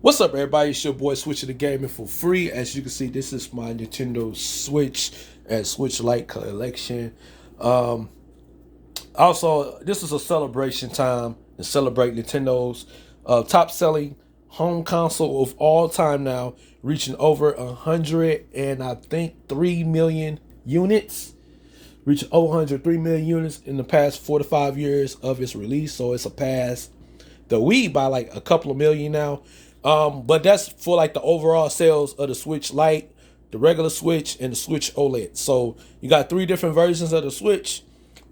What's up, everybody? It's your boy Switch of the Gaming for free. As you can see, this is my Nintendo Switch and Switch Lite collection. Um, Also, this is a celebration time to celebrate Nintendo's top selling home console of all time now, reaching over 100 and I think 3 million units. Reaching over 103 million units in the past 4 to 5 years of its release. So it's surpassed the Wii by like a couple of million now. But that's for like the overall sales of the Switch Lite, the regular Switch, and the Switch OLED. So you got three different versions of the Switch.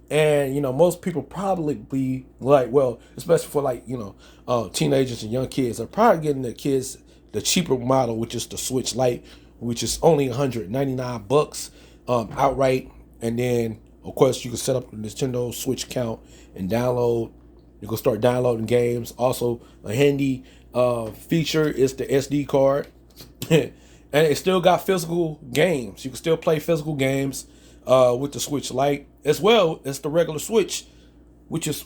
And most people probably be like, well, especially for like teenagers and young kids, are probably getting the kids the cheaper model, which is the Switch Lite, which is only 199 bucks outright. And then of course you can set up the Nintendo Switch account and download. You can start downloading games. Also, a handy feature is the SD card, and it still got physical games. You can still play physical games with the Switch Lite, as well as the regular Switch, which is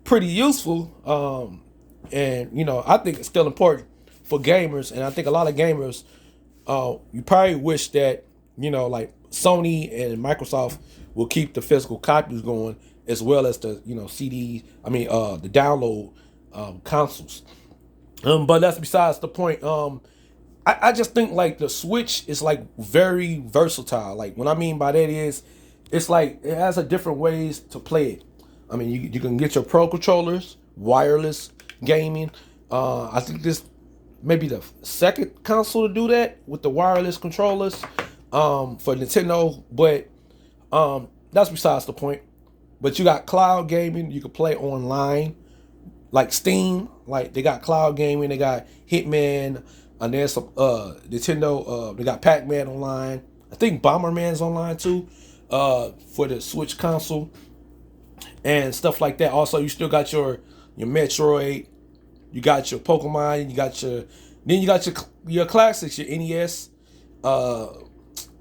pretty useful. And I think it's still important for gamers, and I think a lot of gamers, you probably wish that like Sony and Microsoft will keep the physical copies going, as well as the CD. The download consoles. But that's besides the point. I just think like the Switch is like very versatile. Like what I mean by that is, it's like it has a different ways to play it. I mean, you can get your Pro controllers, wireless gaming. I think this may be the second console to do that with the wireless controllers for Nintendo. But that's besides the point. But you got cloud gaming. You can play online, like Steam. Like they got cloud gaming. They got Hitman. And there's some Nintendo. They got Pac-Man online. I think Bomberman's online too. For the Switch console and stuff like that. Also, you still got your Metroid. You got your Pokemon. You got your classics, your NES,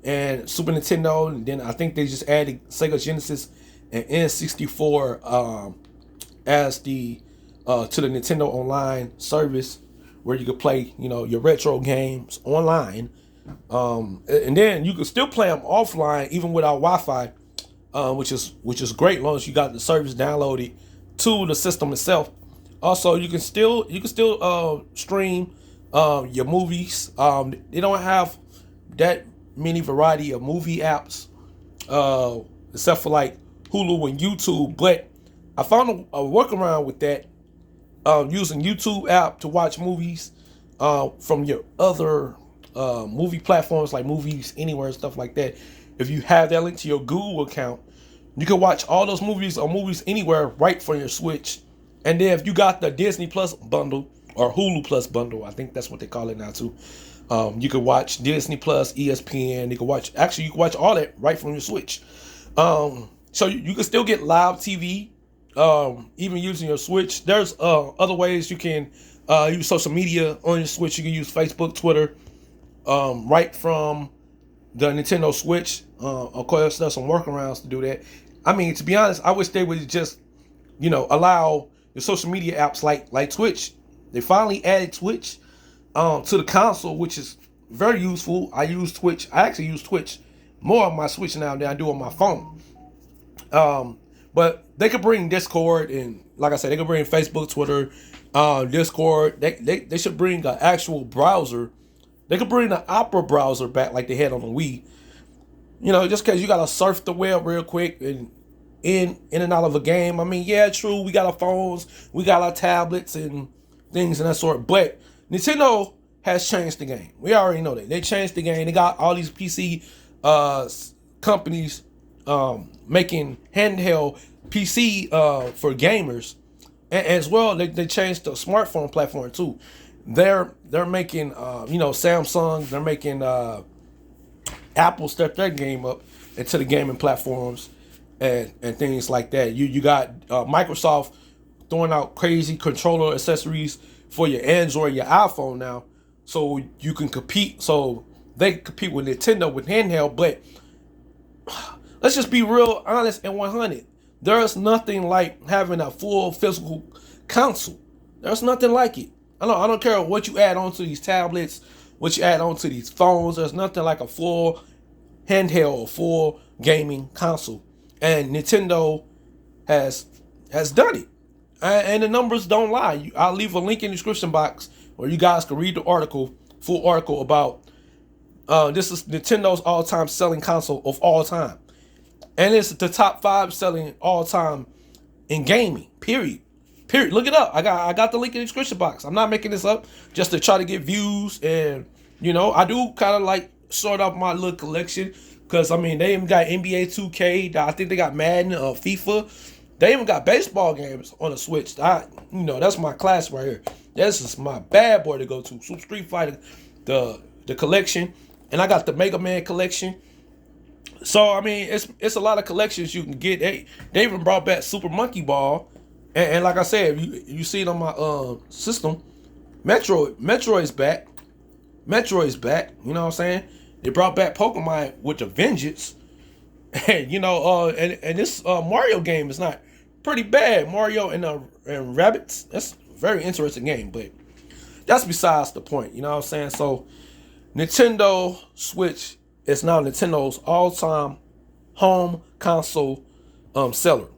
and Super Nintendo. And then I think they just added Sega Genesis and N64 as the to the Nintendo Online service, where you could play your retro games online, and then you can still play them offline even without Wi-Fi, which is great as long as you got the service downloaded to the system itself. Also, you can still stream your movies. They don't have that many variety of movie apps, except for like Hulu and YouTube. But I found a workaround with that, using YouTube app to watch movies from your other movie platforms like Movies Anywhere and stuff like that. If you have that link to your Google account, you can watch all those movies on Movies Anywhere right from your Switch. And then if you got the Disney Plus bundle or Hulu Plus bundle, I think that's what they call it now too. You can watch Disney Plus, ESPN. You can watch all that right from your Switch. So you can still get live TV, even using your Switch. There's other ways you can use social media on your Switch. You can use Facebook, Twitter, right from the Nintendo Switch. Of course, there's some workarounds to do that. I mean, to be honest, I wish they would just allow the social media apps like Twitch. They finally added Twitch to the console, which is very useful. I actually use Twitch more on my Switch now than I do on my phone. But they could bring Discord, and like I said, they could bring Facebook, Twitter, Discord. They should bring an actual browser. They could bring the Opera browser back like they had on the Wii. Just because you gotta surf the web real quick and in and out of a game. I mean, yeah, true. We got our phones, we got our tablets and things of that sort. But Nintendo has changed the game. We already know that they changed the game. They got all these PC companies making handheld PC for gamers, and as well they changed the smartphone platform too. They're making Samsung. They're making Apple step their game up into the gaming platforms and things like that. You got Microsoft throwing out crazy controller accessories for your Android, your iPhone now, so you can compete. So they can compete with Nintendo with handheld. But let's just be real honest and 100. There's nothing like having a full physical console. There's nothing like it. I don't care what you add onto these tablets, what you add onto these phones. There's nothing like a full handheld or full gaming console, and Nintendo has has done it. And the numbers don't lie. I'll leave a link in the description box where you guys can read the article, full article about this is Nintendo's all-time selling console of all time, and it's the top 5 selling all time in gaming. Period. Period. Look it up. I got the link in the description box. I'm not making this up just to try to get views, and I do kind of like sort of my little collection because I mean they even got NBA 2K. I think they got Madden, FIFA. They even got baseball games on the Switch. That's my class right here. This is my bad boy to go to. Super Street Fighter, the collection, and I got the Mega Man collection. So I mean, it's a lot of collections you can get. They even brought back Super Monkey Ball, and like I said, you see it on my system. Metroid's back. Metroid's back. You know what I'm saying? They brought back Pokemon with a vengeance, and and this Mario game is not pretty bad. Mario and Rabbits. That's a very interesting game, but that's besides the point. You know what I'm saying? So Nintendo Switch is now Nintendo's all-time home console seller.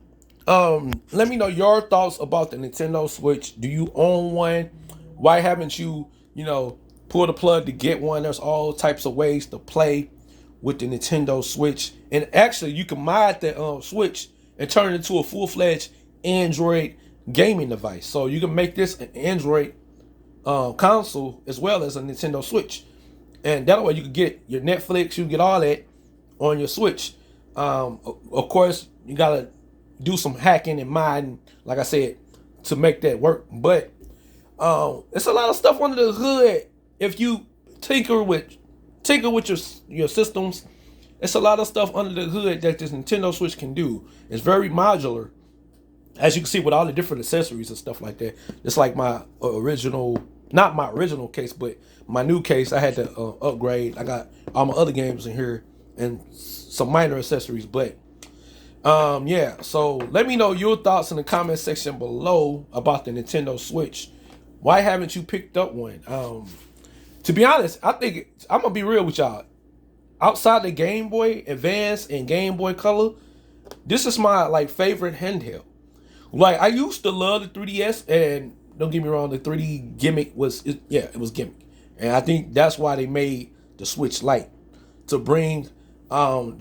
Let me know your thoughts about the Nintendo Switch. Do you own one? Why haven't you, pulled the plug to get one? There's all types of ways to play with the Nintendo Switch. And actually, you can mod the Switch and turn it into a full-fledged Android gaming device. So you can make this an Android console as well as a Nintendo Switch. And that way you can get your Netflix, you can get all that on your Switch. Of course, you gotta do some hacking and modding, like I said, to make that work. But it's a lot of stuff under the hood. If you tinker with your systems, it's a lot of stuff under the hood that this Nintendo Switch can do. It's very modular, as you can see with all the different accessories and stuff like that. It's like my original. Not my original case, but my new case, I had to upgrade. I got all my other games in here and some minor accessories. But, yeah. So let me know your thoughts in the comment section below about the Nintendo Switch. Why haven't you picked up one? To be honest, I'm going to be real with y'all. Outside the Game Boy Advance and Game Boy Color, this is my, favorite handheld. I used to love the 3DS, and don't get me wrong, the 3D gimmick was gimmick. And I think that's why they made the Switch Lite, to bring the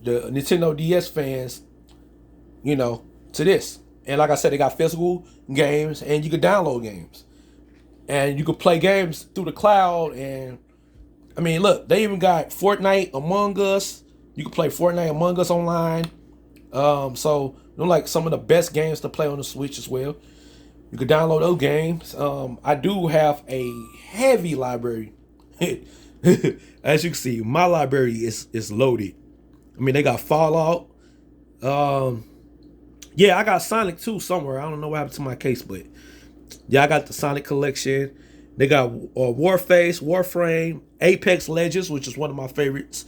Nintendo DS fans, to this. And like I said, they got physical games and you can download games. And you can play games through the cloud. And I mean, look, they even got Fortnite Among Us. You can play Fortnite Among Us online. So some of the best games to play on the Switch as well. You can download those games. I do have a heavy library. As you can see, my library is loaded. I mean, they got Fallout. Yeah, I got Sonic 2 somewhere. I don't know what happened to my case, but yeah, I got the Sonic collection. They got Warface, Warframe, Apex Legends, which is one of my favorites.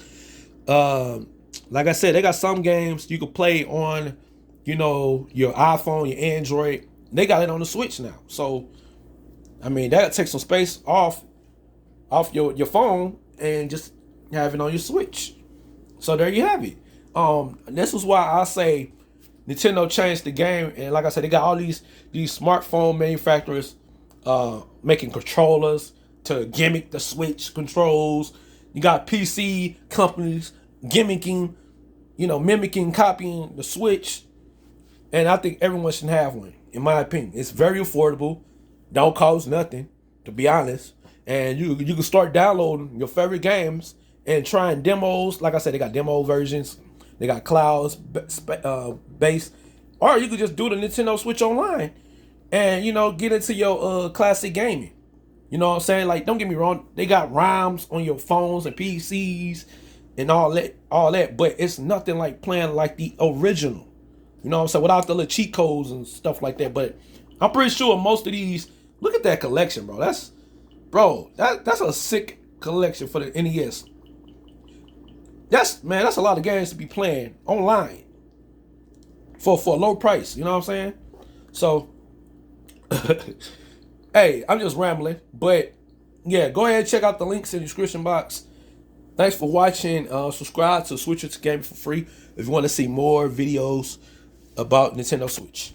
Like I said, they got some games you can play on, your iPhone, your Android. They got it on the Switch now. So, I mean, that takes some space off your phone and just have it on your Switch. So there you have it. This is why I say Nintendo changed the game. And like I said, they got all these smartphone manufacturers making controllers to gimmick the Switch controls. You got PC companies gimmicking, mimicking, copying the Switch. And I think everyone should have one, in my opinion. It's very affordable. Don't cost nothing, to be honest. And you can start downloading your favorite games and trying demos. Like I said, they got demo versions. They got clouds based. Or you could just do the Nintendo Switch online and, get into your classic gaming. You know what I'm saying? Don't get me wrong. They got ROMs on your phones and PCs and all that. But it's nothing like playing like the original. You know what I'm saying? Without the little cheat codes and stuff like that. But I'm pretty sure most of these, look at that collection, bro. That's a sick collection for the NES. That's a lot of games to be playing online for a low price. You know what I'm saying? So Hey, I'm just rambling, but yeah, go ahead and check out the links in the description box. Thanks for watching. Subscribe to Switcher to Gaming for free if you want to see more videos about Nintendo Switch.